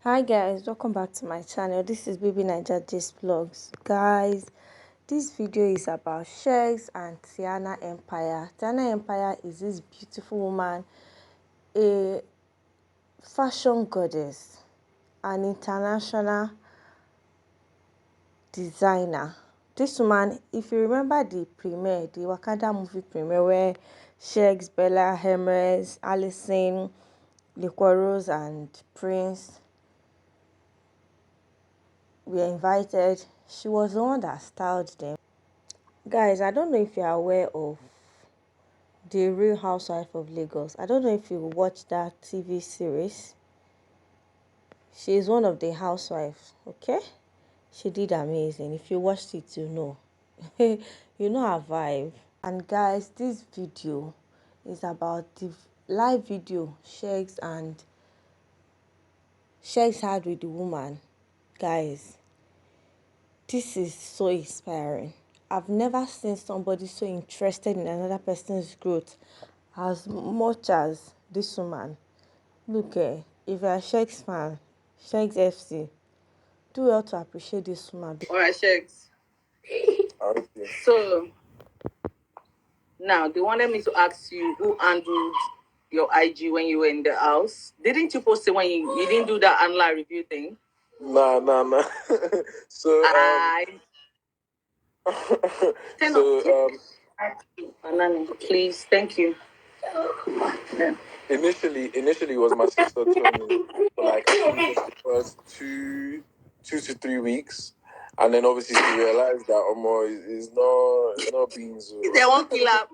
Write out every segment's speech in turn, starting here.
Hi guys, welcome back to my channel. This is Baby Niger Gist Vlogs. Guys, this video is about Sheggz and Tiannah Empire. Tiannah Empire is this beautiful woman, a fashion goddess, an international designer. This woman, if you remember the premiere, the Wakanda movie premiere where Sheggz, Bella, Hermes, Allison, Rose and Prince were invited, she was the one that styled them. Guys, I don't know if you're aware of the Real Housewife of Lagos. I don't know if you watched that TV series. She is one of the housewives, okay? She did amazing. If you watched it, you know. You know her vibe. And guys, this video is about the live video Sheggz had with the woman. Guys, this is so inspiring. I've never seen somebody so interested in another person's growth as much as this woman. Look, if you're a Sheggz fan, Sheggz FC, do well to appreciate this woman. All right, Sheggz. Okay. So now they wanted me to ask you who handled your IG when you were in the house. Didn't you post it when you didn't do that online review thing? Nah. So I so Banana, please, thank you. Yeah. Initially it was my sister Tony for like I think just the first two to 3 weeks. And then obviously she realized that Omo is not being so. They won't kill up.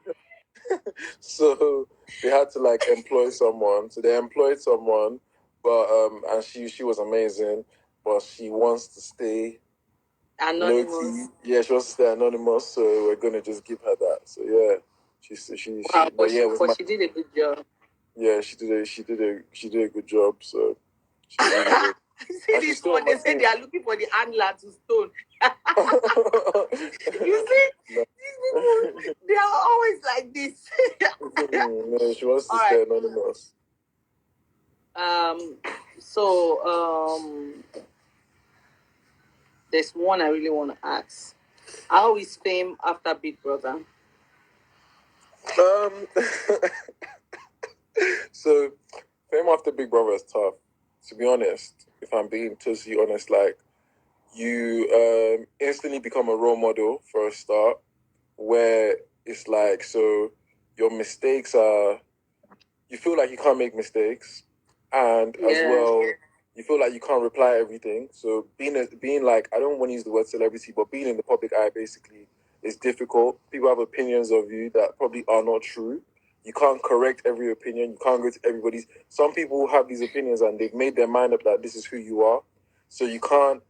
So they had to like employ someone. So they employed someone, but and she was amazing, but she wants to stay anonymous. Low-key. Yeah, she wants to stay anonymous, so we're gonna just give her that. So yeah, wow, but yeah, she did a good job. Yeah, she did a good job. So she really did. See this one? They say they are looking for the handler to stone. You see, these people, they are always like this. No, she wants to stay anonymous. Um. There's one I really want to ask. How is fame after Big Brother? Um. So, fame after Big Brother is tough. To be honest, if I'm being totally honest, like you instantly become a role model for a start, where it's like so your mistakes are you feel like you can't make mistakes, and as well you feel like you can't reply everything. So being like I don't want to use the word celebrity, but being in the public eye basically is difficult. People have opinions of you that probably are not true. You can't correct every opinion. You can't go to everybody's. Some people have these opinions and they've made their mind up that this is who you are. So you can't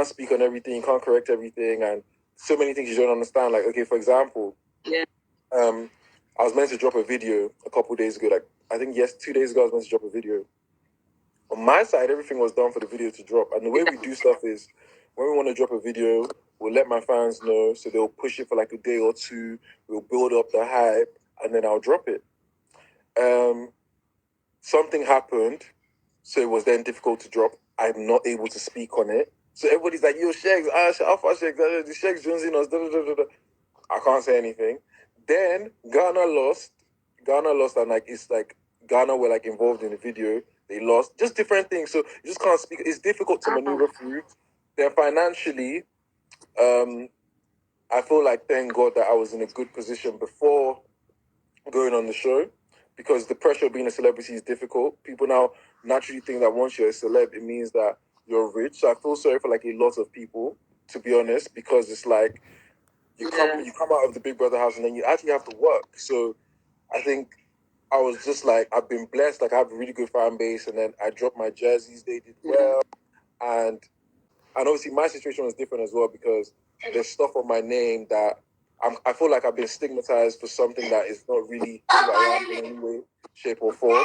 speak on everything. You can't correct everything, and so many things you don't understand. Like okay, for example, I was meant to drop a video a couple days ago. Like I think 2 days ago, I was meant to drop a video. On my side, everything was done for the video to drop. And the way we do stuff is when we want to drop a video, we'll let my fans know. So they'll push it for like a day or two. We'll build up the hype and then I'll drop it. Something happened. So it was then difficult to drop. I'm not able to speak on it. So everybody's like, yo, Sheggz, Sheggz, the Sheggz joins us, I can't say anything. Then Ghana lost, and like it's like Ghana were like involved in the video. They lost, just different things. So you just can't speak. It's difficult to maneuver through. Then financially, I feel like thank God that I was in a good position before going on the show, because the pressure of being a celebrity is difficult. People now naturally think that once you're a celeb, it means that you're rich. So I feel sorry for like a lot of people, to be honest, because it's like you come out of the Big Brother house and then you actually have to work. So I think I was just like, I've been blessed. Like I have a really good fan base, and then I dropped my jerseys. They did well, and obviously my situation was different as well because there's stuff on my name that I feel like I've been stigmatized for something that is not really who I am in any way, shape, or form.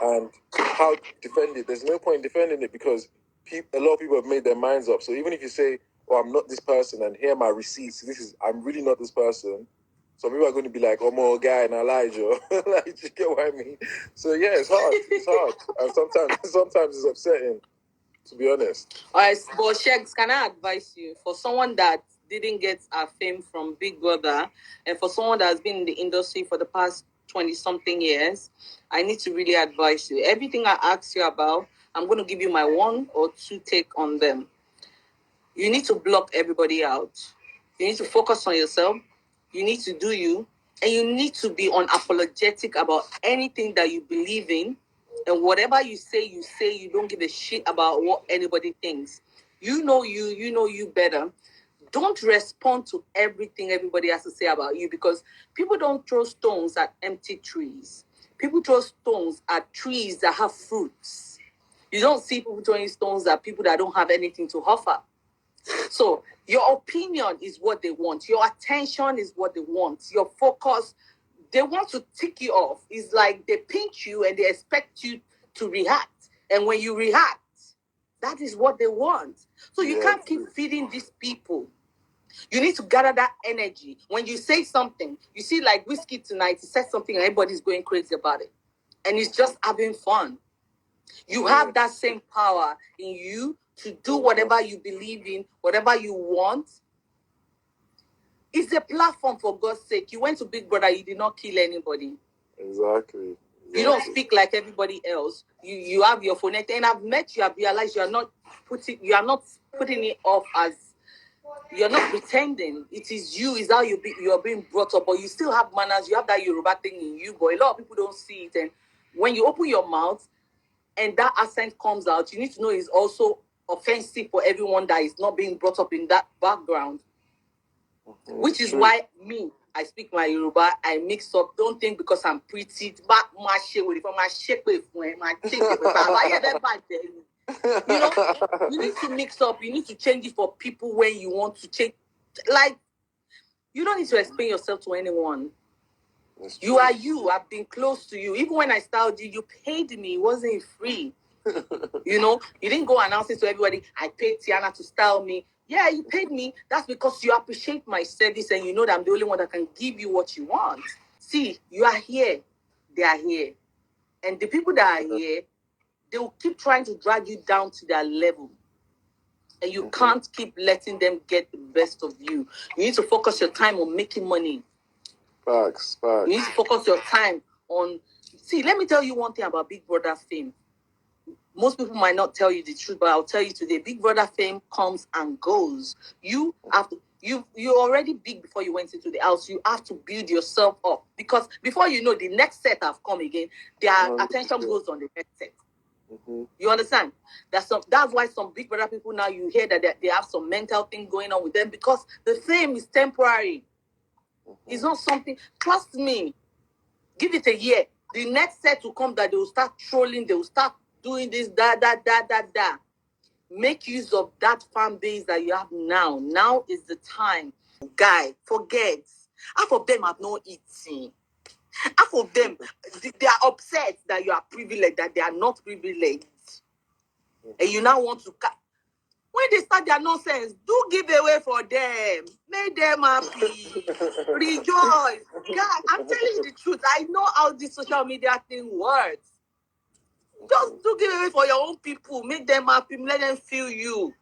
And how to defend it? There's no point in defending it because a lot of people have made their minds up. So even if you say, "Oh, I'm not this person," and here are my receipts, I'm really not this person. Some people are going to be like, "Oh, more guy and Elijah." Like, you get what I mean? So yeah, it's hard. It's hard, and sometimes it's upsetting, to be honest. All right, but Sheggz, can I advise you for someone that didn't get a fame from Big Brother, and for someone that has been in the industry for the past 20 something years, I need to really advise you. Everything I ask you about, I'm going to give you my 1 or 2 take on them. You need to block everybody out. You need to focus on yourself. You need to do you. And you need to be unapologetic about anything that you believe in. And whatever you say, you don't give a shit about what anybody thinks. You know you better. Don't respond to everything everybody has to say about you, because people don't throw stones at empty trees. People throw stones at trees that have fruits. You don't see people throwing stones at people that don't have anything to offer. So your opinion is what they want. Your attention is what they want. Your focus, they want to tick you off. It's like they pinch you and they expect you to react. And when you react, that is what they want. So you can't keep feeding these people. You need to gather that energy. When you say something, you see, like Whiskey tonight, he said something and everybody's going crazy about it. And it's just having fun. You have that same power in you to do whatever you believe in, whatever you want. It's a platform, for God's sake. You went to Big Brother, you did not kill anybody. Exactly. You don't speak like everybody else. You have your phone, and I've met you. I've realized you are not putting it off as, you're not pretending. It is you. Is how you're being brought up, but you still have manners. You have that Yoruba thing in you, but a lot of people don't see it. And when you open your mouth and that accent comes out, you need to know it's also offensive for everyone that is not being brought up in that background. Which is why I speak my Yoruba, I mix up. Don't think because I'm pretty, you need to mix up. You need to change it for people when you want to change. Like, you don't need to explain yourself to anyone. You are you. I've been close to you. Even when I styled you, you paid me. It wasn't free. You didn't go announce it to everybody. I paid Tiannah to style me. Yeah, you paid me. That's because you appreciate my service and you know that I'm the only one that can give you what you want. See, you are here. They are here. And the people that are here, they will keep trying to drag you down to their level. And you can't keep letting them get the best of you. You need to focus your time on making money. Facts. You need to focus your time on... See, let me tell you one thing about Big Brother fame. Most people might not tell you the truth, but I'll tell you today, Big Brother fame comes and goes. You have to... You're already big before you went into the house. You have to build yourself up. Because before you know, the next set have come again, their attention goes on the next set. You understand? That's why some Big Brother people now, you hear that they have some mental thing going on with them, because the fame is temporary. It's not something... Trust me. Give it a year. The next set will come that they will start trolling. They will start doing this, that. Make use of that fan base that you have now. Now is the time. Guy, forget. Half of them have not eaten. Half of them, they are upset that you are privileged, that they are not privileged. And you now want to... When they start their nonsense, do give away for them. Make them happy. Rejoice. God, I'm telling you the truth. I know how this social media thing works. Just do give away for your own people. Make them happy. Let them feel you.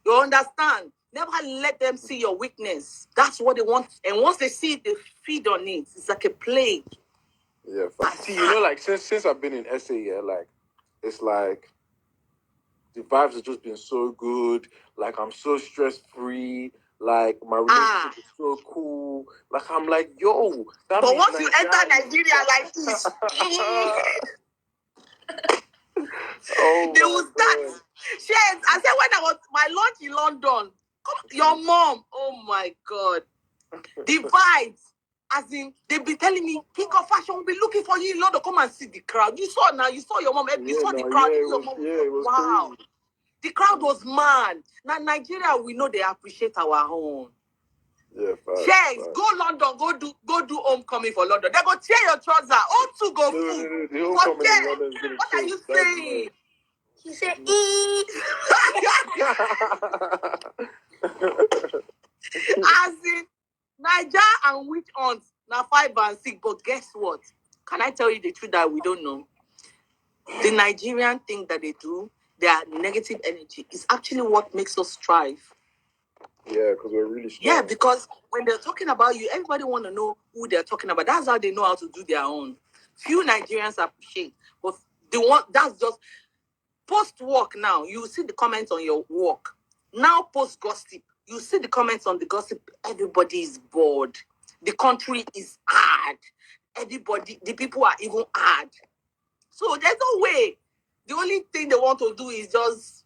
You understand? Never let them see your weakness. That's what they want. And once they see it, they feed on it. It's like a plague. Yeah. See, like since I've been in SA, like it's like the vibes have just been so good. Like I'm so stress free. Like my relationship is so cool. Like I'm like, yo. But once you enter Nigeria like this, they will start. Sheggz, I said when I was my lunch in London, your mom, oh my God, the vibes. As in, they be telling me, King of Fashion will be looking for you in London. Come and see the crowd. You saw your mom. You saw the crowd. It was wow. crazy. The crowd was mad. Now, Nigeria, we know they appreciate our own. Yeah, fast. Sheggz, go London, go do homecoming for London. They go tear your trouser. All to go food. The homecoming in London is gonna What are you saying? He said, As in, Niger and witch hunts now 5 and 6. But guess what? Can I tell you the truth that we don't know? The Nigerian thing that they do, their negative energy, is actually what makes us strive. Yeah, because we're really strong. Yeah, because when they're talking about you, everybody want to know who they're talking about. That's how they know how to do their own. Few Nigerians appreciate, but the one that's just post work now. You see the comments on your work. Now post gossip. You see the comments on the gossip. Everybody is bored. The country is hard. Everybody, the people are even hard. So there's no way. The only thing they want to do is just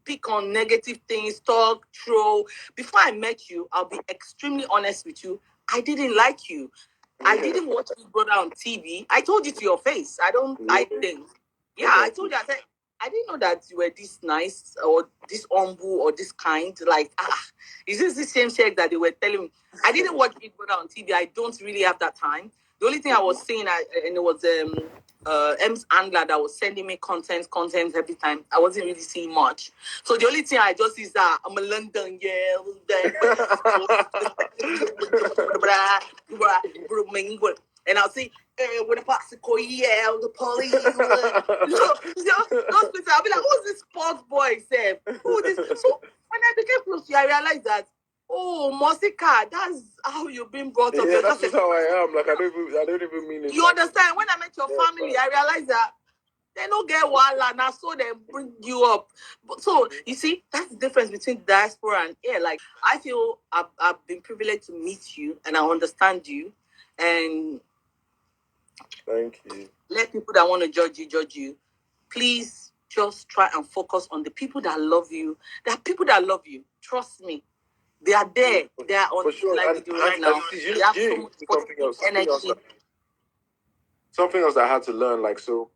pick on negative things, talk, troll. Before I met you, I'll be extremely honest with you. I didn't like you. I didn't watch Big Brother on TV. I told you to your face. I don't like things. Yeah, I told you. I said, I didn't know that you were this nice or this humble or this kind. Like, is this the same Sheggz that they were telling me? I didn't watch Big Brother on TV. I don't really have that time. The only thing I was seeing, and it was M's Angler that was sending me content every time. I wasn't really seeing much. So the only thing I just see is that I'm a London girl. And I'll see with a popsicle, yeah, the police. Those people, I'll be like, who's this sports boy, Sam? Who this? So when I became close to you, I realized that, oh, Mosika, that's how you've been brought up. Yeah, that's just how I am. Like, I don't even mean it. You understand? When I met your family, I realized that they don't get wala now, so they bring you up. But so you see, that's the difference between diaspora and here. Like, I feel I've been privileged to meet you and I understand you. And thank you. Let people that want to judge you. Please just try and focus on the people that love you. There are people that love you. Trust me. They are there. They are on sure. video right now. They have so much positive energy. Something else that I had to learn, like, so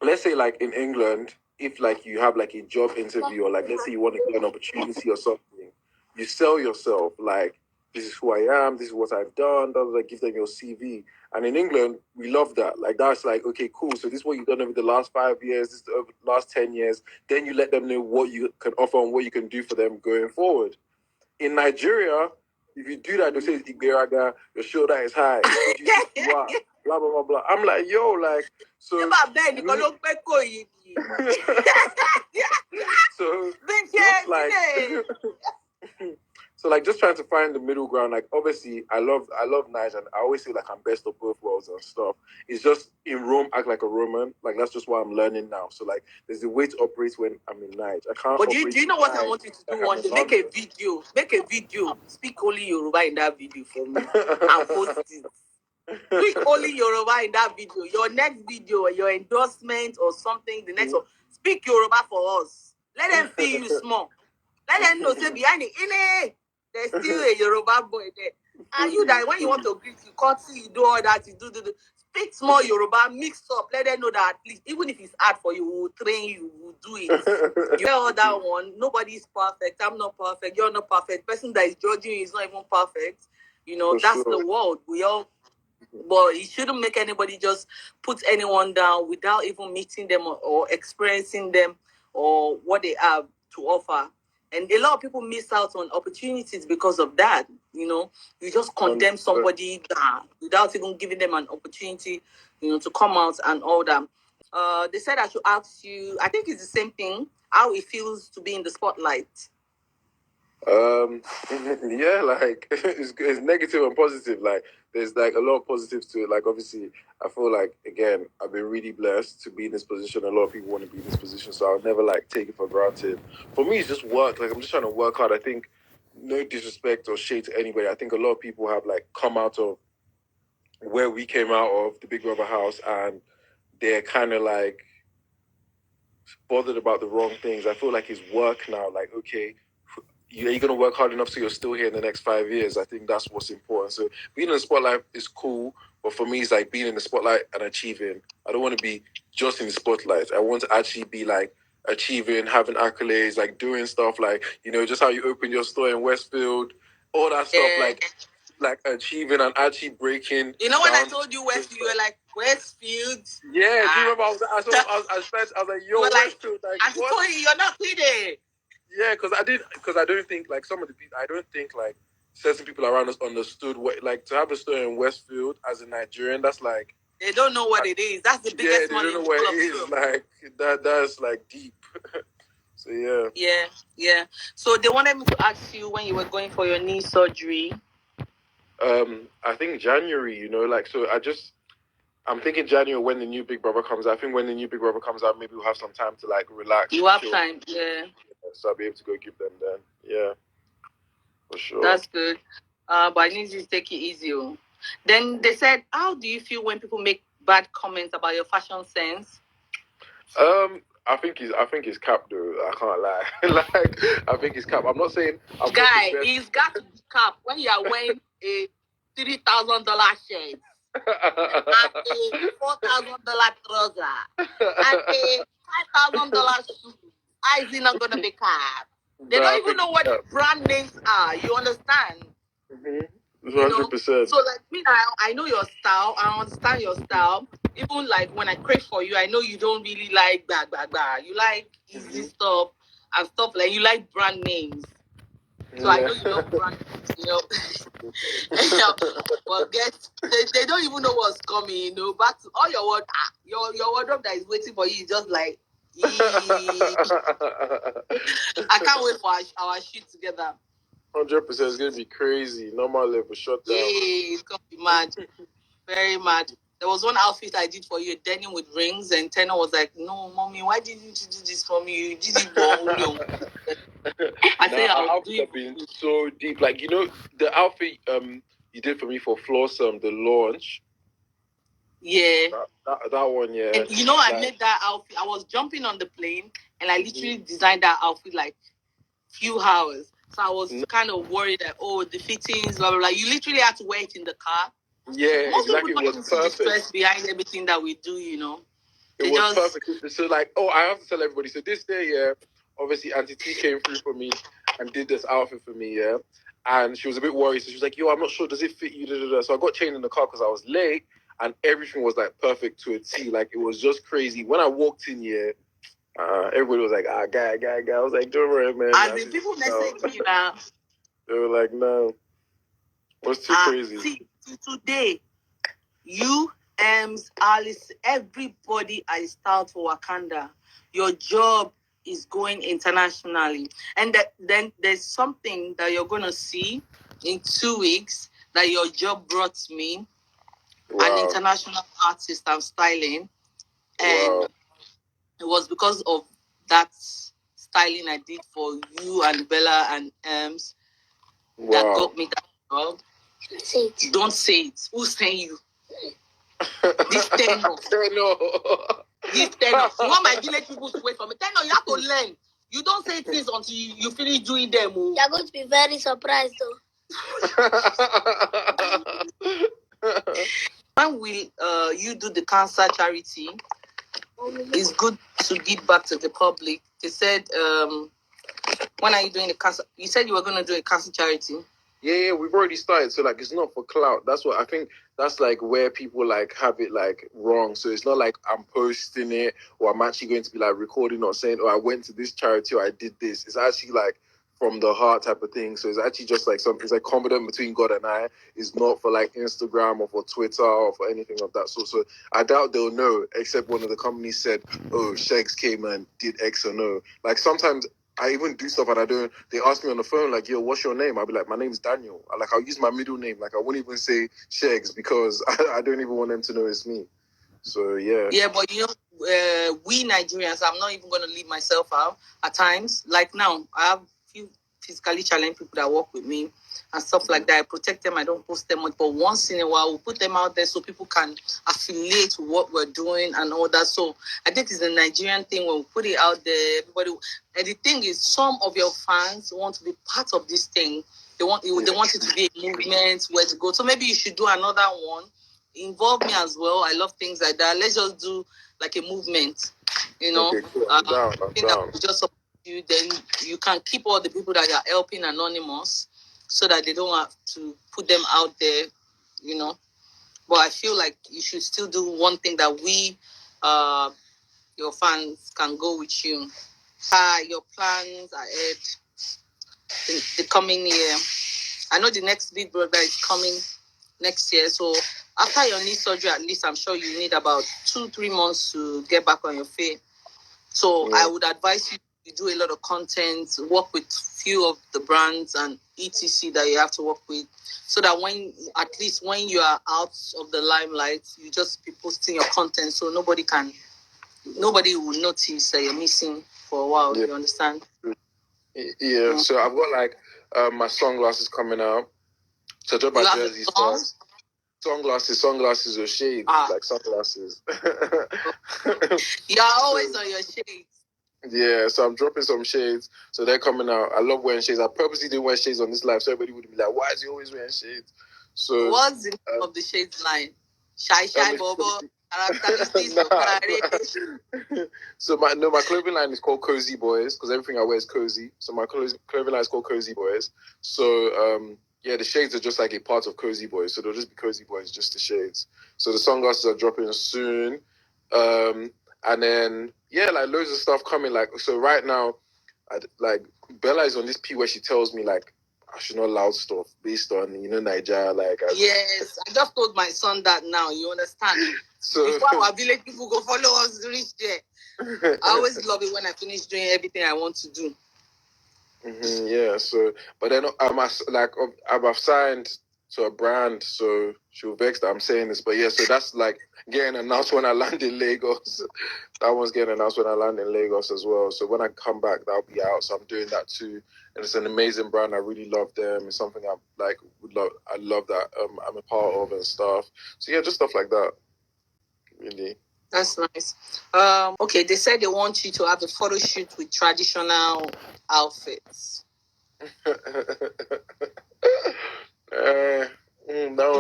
let's say like in England, if like you have like a job interview or like let's say you want to get an opportunity or something, you sell yourself like, this is who I am, this is what I've done, give them your CV. And in England, we love that. Like, that's like, okay, cool. So this is what you've done over the last 5 years, this is over the last 10 years. Then you let them know what you can offer and what you can do for them going forward. In Nigeria, if you do that, they say, Igeraga, your shoulder is high. Blah, blah, blah, blah. I'm like, yo, like, so... so, just like... So like just trying to find the middle ground. Like obviously I love Niger and I always say like I'm best of both worlds and stuff. It's just in Rome act like a Roman. Like that's just what I'm learning now. So like there's a way to operate when I'm in Niger. I can't. But do you know what I want you to do one day? Make a video. Speak only Yoruba in that video for me and post it. Speak only Yoruba in that video. Your next video, your endorsement or something, the next one. Speak Yoruba for us. Let them feel you small. Let them know, say behind it, there's still a Yoruba boy there. And you that when you want to greet, you can't see, you do all that, you do. Speak small Yoruba, mix up, let them know that at least, even if it's hard for you, we'll train you, we'll do it. You know that one, nobody's perfect, I'm not perfect, you're not perfect. The person that is judging you is not even perfect. You know, that's the world. We all, but it shouldn't make anybody just put anyone down without even meeting them or experiencing them or what they have to offer. And a lot of people miss out on opportunities because of that. You know, you just condemn somebody without even giving them an opportunity, you know, to come out and all that. They said I should ask you, I think it's the same thing, how it feels to be in the spotlight. Yeah, like it's negative and positive. Like there's like a lot of positives to it. Like obviously, I feel like again, I've been really blessed to be in this position. A lot of people want to be in this position, so I'll never like take it for granted. For me, it's just work. Like I'm just trying to work hard. I think no disrespect or shade to anybody. I think a lot of people have like come out of where we came out of, the Big Brother house, and they're kind of like bothered about the wrong things. I feel like it's work now. Like okay. You're going to work hard enough so you're still here in the next 5 years. I think that's what's important. So being in the spotlight is cool, but for me, it's like being in the spotlight and achieving. I don't want to be just in the spotlight. I want to actually be like achieving, having accolades, like doing stuff like, you know, just how you open your store in Westfield, all that stuff, like achieving and actually breaking. You know, when I told you Westfield, you were like, Westfield? Yeah, do you remember? I was like, yo, Westfield. Like, I told you, you're not kidding. Yeah, because I don't think like some of the people. I don't think like certain people around us understood what, like, to have a store in Westfield as a Nigerian, that's like, they don't know what it is. That's the biggest they money don't know in what all it of is. Europe. Like that's like deep. So Yeah. So they wanted me to ask you when you were going for your knee surgery. I think January. Like, so I'm thinking January when the new Big Brother comes out. I think when the new Big Brother comes out, maybe we'll have some time to like relax. You have time, yeah. So I'll be able to go give them then. Yeah, for sure. That's good. But I need you to take it easy. Then they said, how do you feel when people make bad comments about your fashion sense? I think he's capped though. I can't lie. Like, I think he's capped. I'm not saying he's got to be capped when you are wearing a $3,000 shirt and a $4,000 trouser and a $5,000 shoe. How is it not gonna be capped? They don't even know what the brand names are. You understand? 100%. So like me now, I know your style. I understand your style. Even like when I crave for you, I know you don't really like blah. You like easy stuff and stuff like you like brand names. So I know you love brand names, But they don't even know what's coming, Back to all your word, your wardrobe that is waiting for you is just like I can't wait for our shoot together. 100%. It's gonna be crazy. Normal level shut down. Yeah, it's gonna be mad. Very mad. There was one outfit I did for you, a denim with rings, and Tiannah was like, "No, mommy, why did you do this for me? You did it for only." I say I'll do it. Been so deep. Like, the outfit you did for me for Flawsome, the launch. Yeah. That one, yeah. And I made that outfit. I was jumping on the plane, and I literally designed that outfit like few hours. So I was kind of worried that the fittings, blah blah blah. You literally had to wear it in the car. Yeah, most exactly. people don't see the stress behind everything that we do. It was perfect. So like, I have to tell everybody. So this day, yeah, obviously Auntie T came through for me and did this outfit for me, yeah. And she was a bit worried. So she was like, "Yo, I'm not sure. Does it fit you?" So I got changed in the car because I was late, and everything was like perfect to a T. Like, it was just crazy. When I walked in, yeah, everybody was like, guy. I was like, don't worry, man. And the people message me now. They were like, no. It was too crazy. See, today, you, Alice, everybody I start for Wakanda. Your job is going internationally. And then there's something that you're going to see in 2 weeks that your job brought me. Wow. An international artist I'm styling. And it was because of that styling I did for you and Bella and Ems that got me that job. Don't say it. Who's saying you? This Tiannah. This Tiannah. You want my village people to wait for me? Tiannah, you have to learn. You don't say things until you finish doing them. You're going to be very surprised though. When will you do the cancer charity? It's good to give back to the public. They said, when are you doing the cancer? You said you were going to do a cancer charity. Yeah, we've already started. So like, it's not for clout. That's what I think. That's like where people like have it like wrong. So it's not like I'm posting it or I'm actually going to be like recording or saying, I went to this charity or I did this. It's actually like from the heart type of thing. So it's actually just like something. It's like confident between God and I. It's not for like Instagram or for Twitter or for anything of that sort. So I doubt they'll know. Except one of the companies said, "Oh, Sheggz came and did X or no." Like sometimes I even do stuff and they ask me on the phone, like, "Yo, what's your name?" I'll be like, "My name's Daniel." I'll use my middle name. Like, I wouldn't even say Sheggz because I don't even want them to know it's me. So, yeah. Yeah, but we Nigerians, I'm not even going to leave myself out at times. Like now, I have few physically challenged people that work with me and stuff like that. I protect them. I don't post them much, but once in a while, we'll put them out there so people can affiliate with what we're doing and all that. So I think it's a Nigerian thing when we put it out there. Everybody, and the thing is, some of your fans want to be part of this thing. They want it to be a movement where to go. So maybe you should do another one. Involve me as well. I love things like that. Let's just do like a movement, Okay, cool. I'm down. That will just support you. Then you can keep all the people that are helping anonymous, so that they don't have to put them out there, But I feel like you should still do one thing that we, your fans, can go with you. Your plans ahead in the coming year. I know the next Big Brother is coming next year. So after your knee surgery, at least I'm sure you need about 2-3 months to get back on your feet. So I would advise you to do a lot of content, work with few of the brands and etc that you have to work with, so that when you are out of the limelight, you just be posting your content, so nobody will notice that you're missing for a while. You understand? Yeah. So I've got like my sunglasses coming out. So I dropped my jerseys first. Sunglasses or shades, like sunglasses. You're always on your shades. Yeah, so I'm dropping some shades. So they're coming out. I love wearing shades. I purposely didn't wear shades on this live, so everybody would be like, why is he always wearing shades? So what's the name of the shades line? Shy Bobo. So my clothing line is called Cozy Boys, because everything I wear is cozy. So my clothing line is called Cozy Boys. So yeah, the shades are just like a part of Cozy Boys. So they'll just be Cozy Boys, just the shades. So the sunglasses are dropping soon. And then yeah, like loads of stuff coming. Like, so right now, like Bella is on this P where she tells me like I should not loud stuff based on Nigeria. Like yes, I just told my son that now. You understand? So before our village people go follow us reach there. I always love it when I finish doing everything I want to do. Mm-hmm, yeah. So, but then I've signed to a brand, so she'll vex that I'm saying this, but yeah. So that's like getting announced when I land in Lagos. That one's getting announced when I land in Lagos as well. So when I come back, that'll be out. So I'm doing that too, and it's an amazing brand. I really love them. It's something I like. I love that. I'm a part of and stuff. So yeah, just stuff like that. Really. That's nice. Okay, they said they want you to have a photo shoot with traditional outfits. We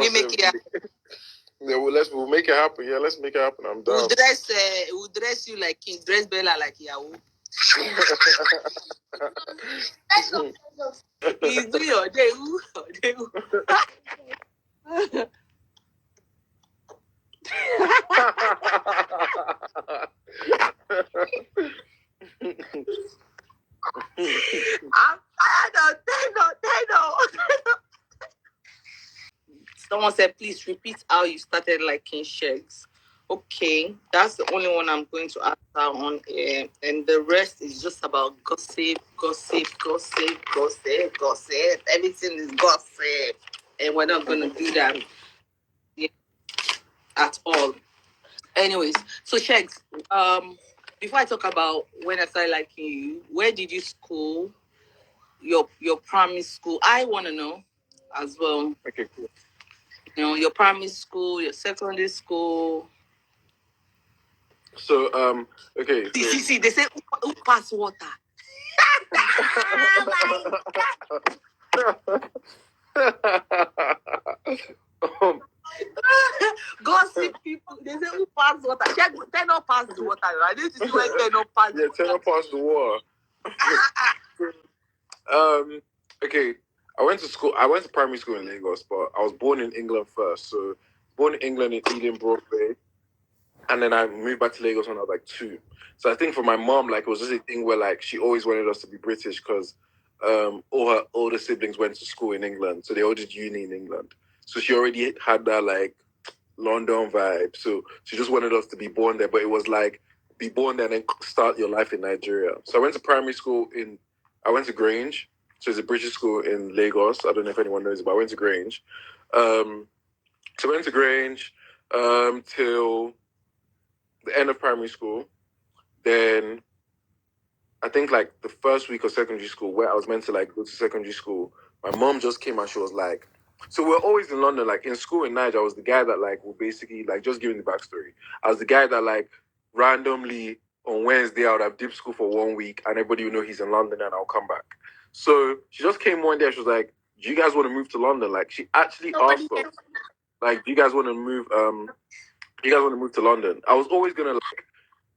make it happen. Yeah, we'll make it happen. Yeah, let's make it happen. I'm down. We'll dress you like King, dress Bella like Yahoo. He's doing your day. I'm tired of Someone said, please repeat how you started liking Sheggz. Okay, that's the only one I'm going to answer on air. And the rest is just about gossip. Everything is gossip. And we're not going to do that at all. Anyways, so Sheggz, before I talk about when I started liking you, where did you school? Your primary school. I want to know as well. Okay, cool. Your primary school, your secondary school. So okay. See, they say who pass water. Gossip people. They say who pass water. Tiannah pass the water. I need to see where Tiannah pass. Yeah, Tiannah pass the water. Okay. I went to primary school in Lagos, but I was born in England first. So born in England in Eden Broadway. And then I moved back to Lagos when I was like 2. So I think for my mom, like it was just a thing where like she always wanted us to be British because all her older siblings went to school in England. So they all did uni in England. So she already had that like London vibe. So she just wanted us to be born there. But it was like be born there and then start your life in Nigeria. So I went to primary school I went to Grange. So it's a British school in Lagos. I don't know if anyone knows it, but I went to Grange. So I went to Grange till the end of primary school. Then I think like the first week of secondary school, where I was meant to like go to secondary school, my mom just came and she was like, so we're always in London, like in school in Niger, I was the guy that like will basically like just giving the backstory. I was the guy that like randomly on Wednesday I would have dipped school for 1 week and everybody would know he's in London and I'll come back. So she just came one day, she was like, do you guys want to move to London? Like she actually asked us, like, do you guys want to move to London? I was always gonna like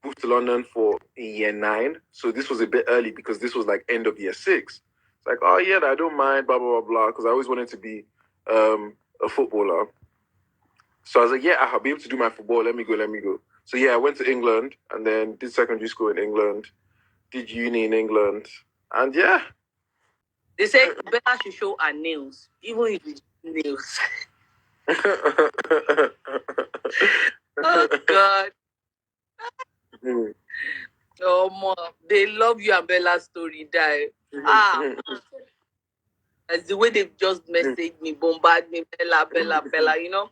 move to London for year 9. So this was a bit early because this was like end of year 6. It's like, oh yeah, I don't mind, blah, blah, blah, blah. Because I always wanted to be a footballer. So I was like, yeah, I'll be able to do my football. Let me go. So yeah, I went to England and then did secondary school in England, did uni in England. And yeah, They say Bella should show her nails, even if it's nails. Oh God. Oh mom, they love you and Bella's story die. That's the way they've just messaged me, bombard me, Bella, Bella, Bella, you know.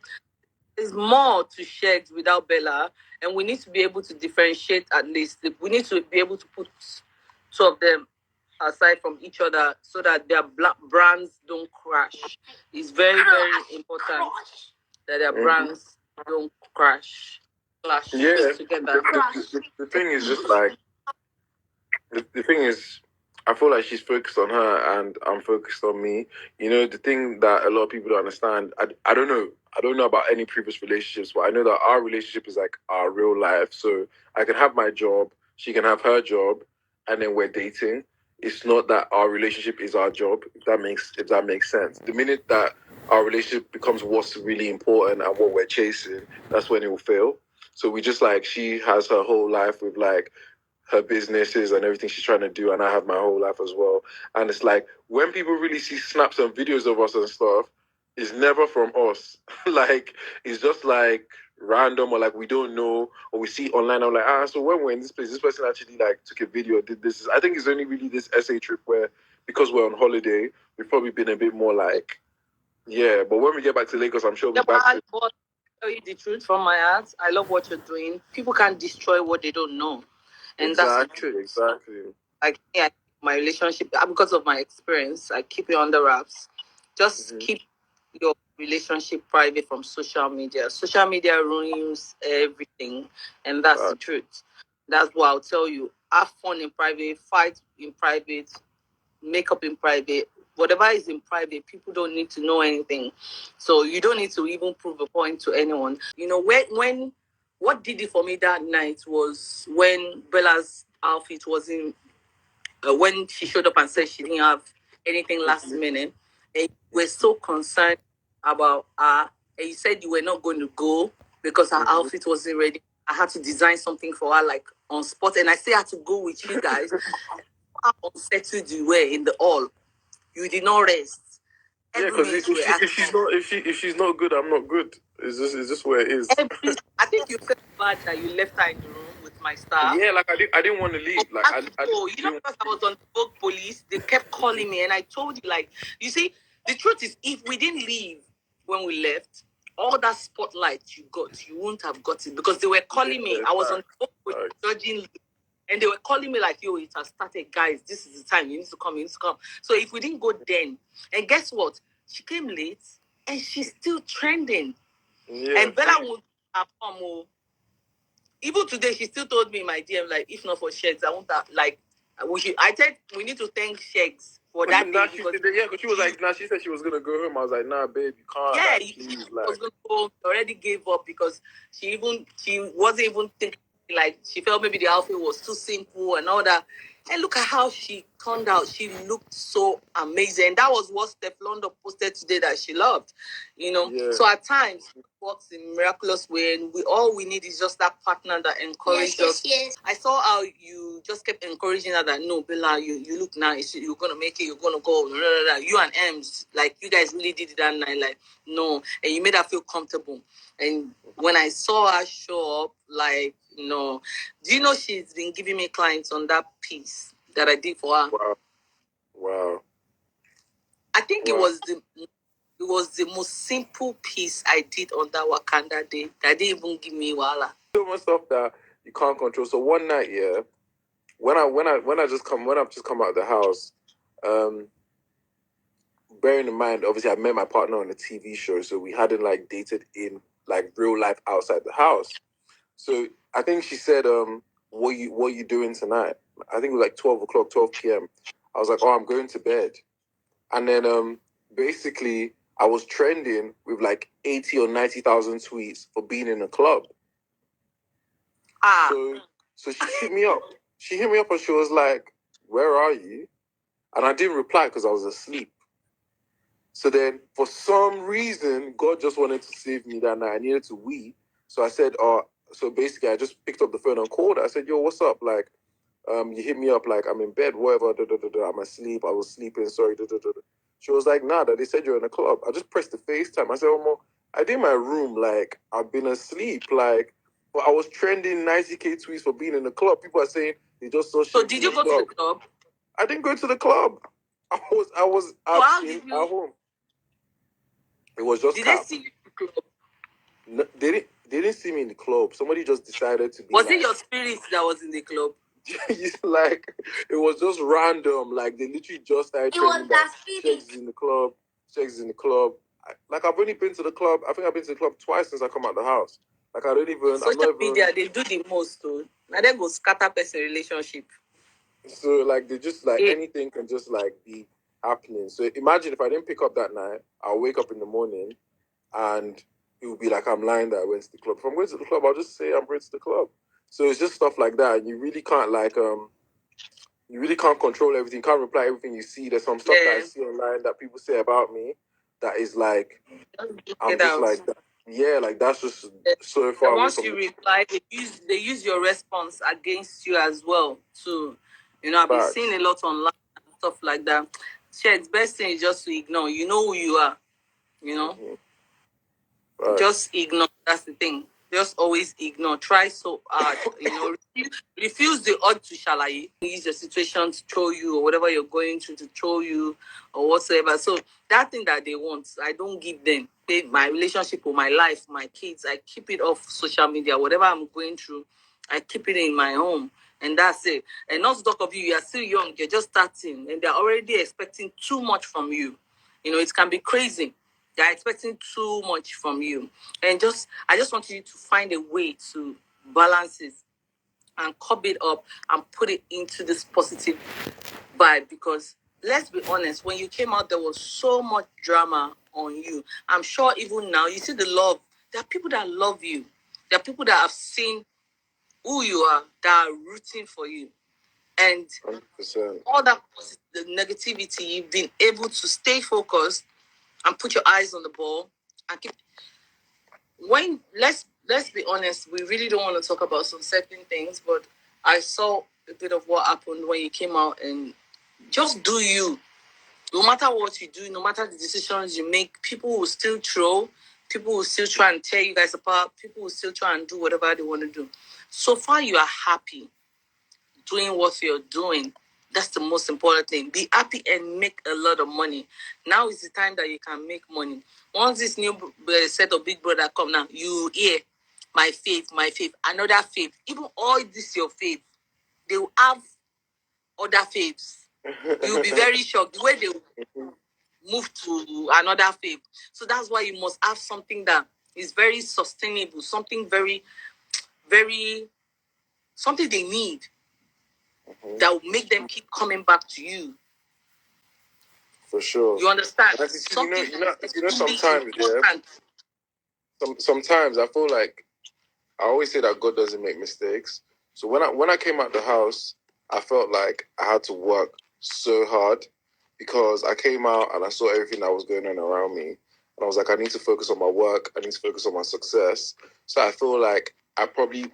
There's more to Sheggz without Bella, and we need to be able to differentiate at least. We need to be able to put two of them aside from each other so that their brands don't crash. It's very, very important that their brands don't crash. Clash together. The thing is just like, the thing is, I feel like she's focused on her and I'm focused on me. You know, the thing that a lot of people don't understand, I don't know. I don't know about any previous relationships, but I know that our relationship is like our real life. So I can have my job, she can have her job, and then we're dating. It's not that our relationship is our job, if that makes sense. The minute that our relationship becomes what's really important and what we're chasing, that's when it will fail. So we just like, she has her whole life with like her businesses and everything she's trying to do, and I have my whole life as well. And it's like, when people really see snaps and videos of us and stuff, it's never from us. Like, it's just like random, or like we don't know, or we see online. I'm like, so when we're in this place, this person actually like took a video, did this. I think it's only really this SA trip where, because we're on holiday, we've probably been a bit more like, yeah. But when we get back to Lagos, I'm sure we'll be back to. Tell you the truth from my heart. I love what you're doing. People can't destroy what they don't know. And that's the truth. Exactly. Like my relationship, because of my experience, I keep it under wraps. Just keep your relationship private from social media. Social media ruins everything, and that's the truth. That's what I'll tell you. Have fun in private, fight in private, make up in private. Whatever is in private, people don't need to know anything. So you don't need to even prove a point to anyone. You know, when what did it for me that night was when Bella's outfit wasn't when she showed up and said she didn't have anything last minute, and you were so concerned about her, and you said you were not going to go because her outfit wasn't ready. I had to design something for her, like on spot, and I still had to go with you guys. How unsettled you were in the hall. You did not rest. Yeah, because if she's not good, I'm not good. It's just where it is. I think you felt bad that you left her in the room with my staff. Yeah, like I didn't want to leave. Like you know, because I was on the Vogue police, they kept calling me, and I told you, like, you see, the truth is, if we didn't leave when we left, all that spotlight you got, you wouldn't have got it, because they were calling me. I was on the Vogue police judging. And they were calling me like, yo, it has started, guys. This is the time. You need to come. You need to come. So if we didn't go then, and guess what? She came late, and she's still trending. Yeah. And Bella would have come. Even today, she still told me in my DM, like, if not for Sheggz, I won't have, like, I said we need to thank Sheggz for that day. Because she was like, she said she was going to go home. I was like, nah, babe, you can't. Yeah, she was going to go. She already gave up because she wasn't even thinking. Like, she felt maybe the outfit was too simple and all that. And look at how she turned out. She looked so amazing. That was what Steph London posted today that she loved. You know? Yeah. So at times, it works in miraculous way. And all we need is just that partner that encourages us. Yes. I saw how you just kept encouraging her that, no, Bella, you look nice. You're going to make it. You're going to go. You and Ems, like, you guys really did it that night. Like, no. And you made her feel comfortable. And when I saw her show up, like, no. Do you know she's been giving me clients on that piece that I did for her? Wow. I think it was the most simple piece I did on that Wakanda day that didn't even give me wala. So much stuff that you can't control. So one night, yeah, when I've just come out of the house, bearing in mind, obviously I met my partner on a TV show, so we hadn't like dated in like real life outside the house. So I think she said, what you doing tonight? I think it was like 12 p.m. I was like, oh, I'm going to bed. And then basically I was trending with like 80 or 90,000 tweets for being in a club. So she hit me up. She hit me up and she was like, where are you? And I didn't reply because I was asleep. So then for some reason, God just wanted to save me that night. I needed to wee. So I said, so basically I just picked up the phone and called her. I said, yo, what's up? Like, You hit me up like I'm in bed, whatever. I'm asleep. I was sleeping. Sorry. She was like, nah, that they said you're in a club. I just pressed the FaceTime. I said, oh, Mo, I did my room. Like, I've been asleep. Like, but I was trending 90K tweets for being in the club. People are saying they just saw shit. So did you go to the club? I didn't go to the club. I was absent at home. It was just Did cap. they see you in the club? No, they didn't see me in the club. Somebody just decided to be. Was it your spirit that was in the club? Like, it was just random. Like, they literally just started trending that Sheggz is in the club. Sheggz is in the club. Like, I've only been to the club. I think I've been to the club twice since I come out the house. Like, I don't even. Social media, they do the most too. Now they go scatter person relationship. So like they just like anything can just like be happening. So imagine if I didn't pick up that night, I'll wake up in the morning and it would be like I'm lying that I went to the club. If I'm going to the club, I'll just say I'm going to the club. So it's just stuff like that. And you really can't control everything. You can't reply everything you see. There's some stuff that I see online that people say about me that is like I'm just like that. Yeah, like that's just so far away once from you reply, they use your response against you as well. So, I've been seeing a lot online and stuff like that. Sheggz, best thing is just to ignore. You know who you are, Just ignore. That's the thing. Just always ignore. Try so hard, refuse the urge to shalaye. Use your situation to troll you or whatever you're going through to troll you or whatsoever. So that thing that they want, I don't give them. My relationship with my life, my kids, I keep it off social media. Whatever I'm going through, I keep it in my home. And that's it. And not to talk of you are still young, you're just starting, and they're already expecting too much from you. It can be crazy. They're expecting too much from you. And I just want you to find a way to balance it and curb it up and put it into this positive vibe. Because let's be honest, when you came out, there was so much drama on you. I'm sure even now, you see the love. There are people that love you. There are people that have seen who you are, that are rooting for you. And 100%. All that the negativity, you've been able to stay focused and put your eyes on the ball and keep. When let's be honest, we really don't want to talk about some certain things, but I saw a bit of what happened when you came out, and just do you. No matter what you do, no matter the decisions you make, people will still troll. People will still try and tear you guys apart. People will still try and do whatever they want to do. So far, you are happy doing what you're doing. That's the most important thing. Be happy and make a lot of money. Now is the time that you can make money. Once this new set of Big Brother come now, you hear my faith, another faith. Even all this your faith, they will have other faiths. You'll be very shocked the way they will move to another faith. So that's why you must have something that is very sustainable, something very, very, something they need. That will make them keep coming back to you. For sure. You understand? Sometimes, sometimes I feel like I always say that God doesn't make mistakes. So when I came out the house, I felt like I had to work so hard because I came out and I saw everything that was going on around me. And I was like, I need to focus on my work. I need to focus on my success. So I feel like I probably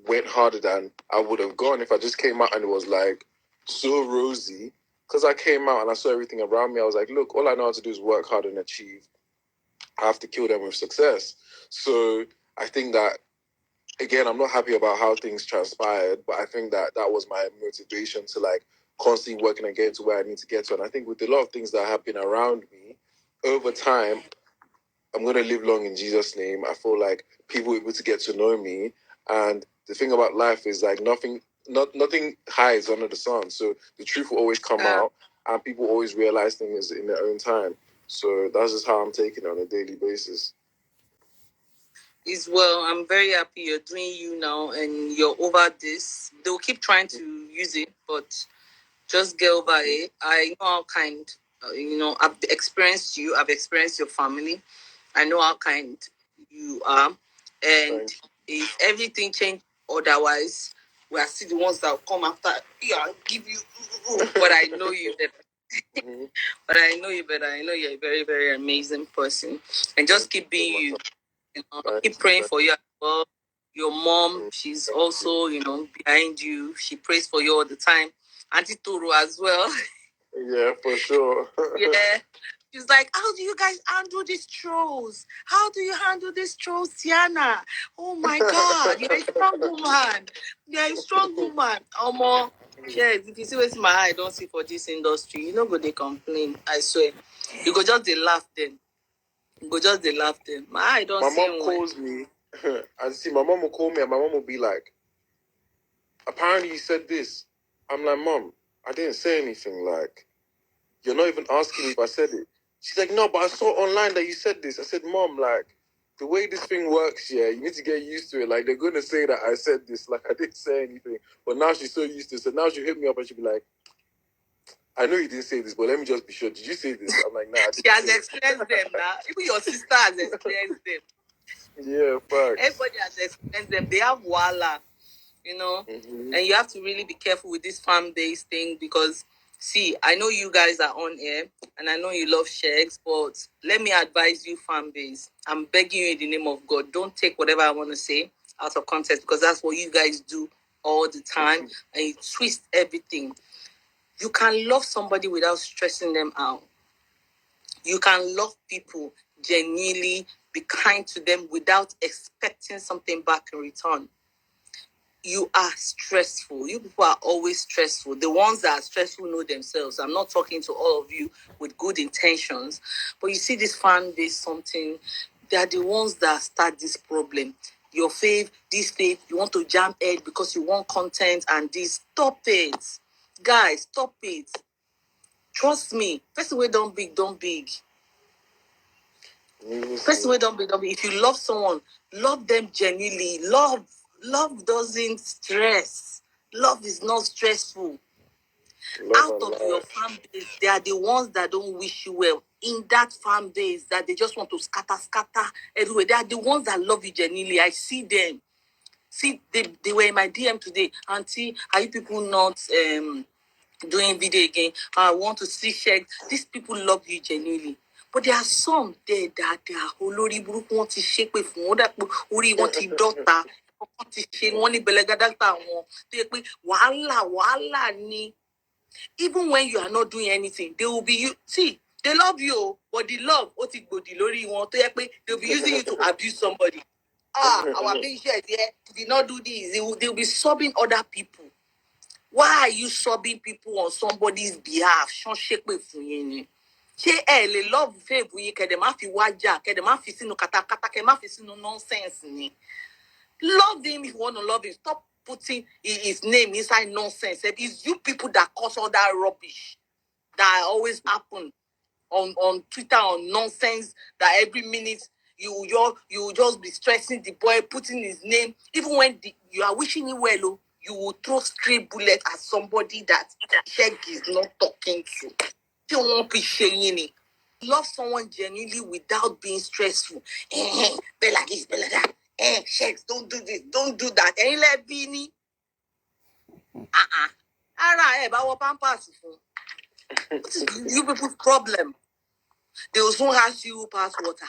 went harder than I would have gone if I just came out and it was like so rosy. Because I came out and I saw everything around me. I was like, look, all I know how to do is work hard and achieve. I have to kill them with success. So I think that, again, I'm not happy about how things transpired, but I think that was my motivation to like constantly working and getting to where I need to get to. And I think with a lot of things that happen around me, over time, I'm going to live long in Jesus' name. I feel like people are able to get to know me. And the thing about life is like nothing hides under the sun. So the truth will always come out and people always realize things in their own time. So that's just how I'm taking it on a daily basis. Well, I'm very happy you're doing you now and you're over this. They'll keep trying to use it, but just get over it. I know how kind, I've experienced you. I've experienced your family. I know how kind you are. And if everything changed otherwise, we are still the ones that will come after. Yeah, give you. But I know you better. But I know you better. I know you're a very, very amazing person. And just keep being you. Keep praying for you as well. Your mom, she's also, behind you. She prays for you all the time. Auntie Toro as well. Yeah, for sure. Yeah. She's like, how do you guys handle these trolls? How do you handle these trolls, Tiannah? Oh my God, you're a strong woman. You're a strong woman. Omo, Sheggz, if you see what's my eye, don't see for this industry. You know, go they complain. I swear. You go just they laugh them. You go just they laugh them. My eye don't My see mom calls me, and see, my mom will call me, and my mom will be like, apparently you said this. I'm like, Mom, I didn't say anything. Like, you're not even asking me if I said it. She's like, no, but I saw online that you said this. I said, Mom, like, the way this thing works, yeah, you need to get used to it. Like, they're going to say that I said this. Like, I didn't say anything. But now she's so used to it. So now she'll hit me up and she'll be like, I know you didn't say this, but let me just be sure. Did you say this? I'm like, nah, I didn't. She has experienced them now. Even your sister has experienced them. Yeah, facts. Everybody has experienced them. They have wala, and you have to really be careful with this fan base thing because, see, I know you guys are on air and I know you love Sheggz, but let me advise you, fan base. I'm begging you in the name of God, don't take whatever I want to say out of context because that's what you guys do all the time and you twist everything. You can love somebody without stressing them out. You can love people genuinely, be kind to them without expecting something back in return. You are stressful. You people are always stressful. The ones that are stressful know themselves. I'm not talking to all of you with good intentions, but you see this fan base something, they are the ones that start this problem. Your fave, this fave, you want to jam head because you want content and this. Stop it. Guys, stop it. Trust me. First way, don't big. First way, don't big. If you love someone, love them genuinely. Love doesn't stress. Love is not stressful. Out of your fan base, they are the ones that don't wish you well. In that fan base, that they just want to scatter everywhere. They are the ones that love you genuinely. I see them. See, they were in my DM today. Auntie, are you people not doing video again? I want to see Sheggz. These people love you genuinely. But there are some there that they are olórí burúkú wọn ti ṣépè fún wọn dàpọ̀ orí wọn ti dọ́ta wọn ti ṣe wọn ní bẹlẹgàdàgbà wọn tó yẹ pé wàhálà ni. Even when you are not doing anything, they will be you. See, they love you, but the love ó ti gbòdì lórí wọn tó yẹ pé they will be using you to abuse somebody. Our big share there did not do this. They will be subbing other people. Why are you subbing people on somebody's behalf? Ṣán ṣépè fún yín ni. Ṣé ẹ lè love fave yín kẹ̀dẹ̀ má fi wájà kẹ̀dẹ̀ má fi sínú katakata kẹ̀ má fi sínú nonsense ni. Love him if you want to love him. Stop putting his name inside nonsense. It's you people that cause all that rubbish that always happen on Twitter, on nonsense, that every minute you just be stressing the boy, putting his name. Even when you are wishing him well, you will throw stray bullet at somebody that Sheggz is not talking to. You won't be saying it. Love someone genuinely without being stressful. Be like this, be like that. Sheggz, don't do this, don't do that. Ain't let Beanie. Ara, bá wọ pampers fún. What is you people's problem? They will soon ask you pass water.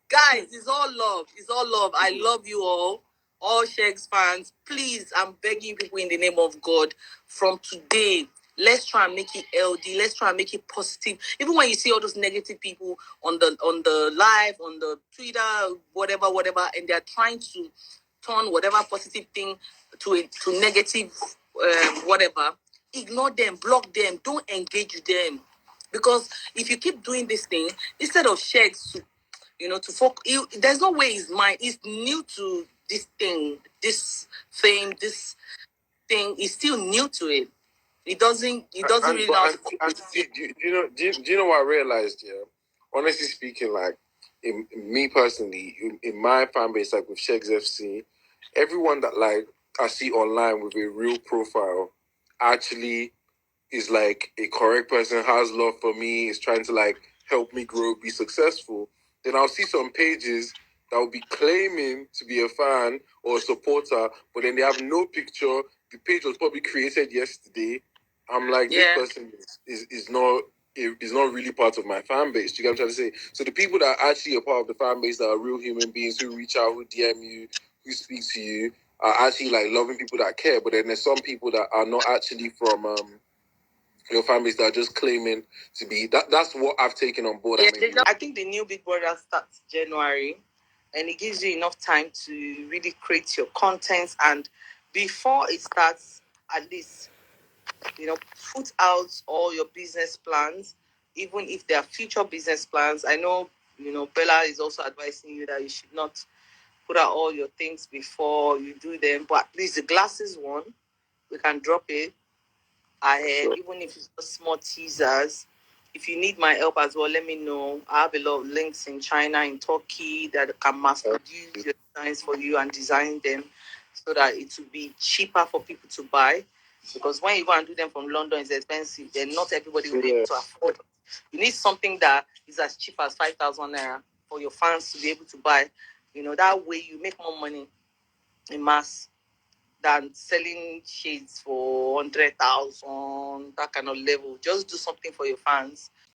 Guys, it's all love. It's all love. I love you all Sheggz fans. Please, I'm begging people in the name of God, from today, let's try and make it LD. Let's try and make it positive. Even when you see all those negative people on the live, on the Twitter, whatever, and they're trying to turn whatever positive thing to negative, whatever. Ignore them, block them, don't engage with them. Because if you keep doing this thing, instead of Sheggz to focus, there's no way his mind is new to this thing, this fame, this thing is still new to it. He doesn't really know. Do you know what I realized? Yeah, honestly speaking, like in me personally, in my fan base, like with Sheggz FC, everyone that like I see online with a real profile actually is like a correct person, has love for me, is trying to like help me grow, be successful. Then I'll see some pages that will be claiming to be a fan or a supporter, but then they have no picture. The page was probably created yesterday. I'm like, this person is not is not really part of my fan base. Do you get what I'm trying to say? So the people that are actually a part of the fan base, that are real human beings who reach out, who DM you, who speak to you, are actually like loving people that care. But then there's some people that are not actually from your fan base that are just claiming to be. That's what I've taken on board. Yeah, I think the new Big Brother starts January, and it gives you enough time to really create your content. And before it starts, at least, put out all your business plans, even if they are future business plans. I know, Bella is also advising you that you should not put out all your things before you do them, but at least the glasses one, we can drop it ahead, sure. Even if it's just small teasers. If you need my help as well, let me know. I have a lot of links in China, in Turkey, that can mass produce your designs for you and design them so that it will be cheaper for people to buy. Because when you go and do them from London, it's expensive. Then not everybody will be able to afford it. You need something that is as cheap as 5,000 naira for your fans to be able to buy. That way you make more money in mass than selling shades for 100,000, that kind of level. Just do something for your fans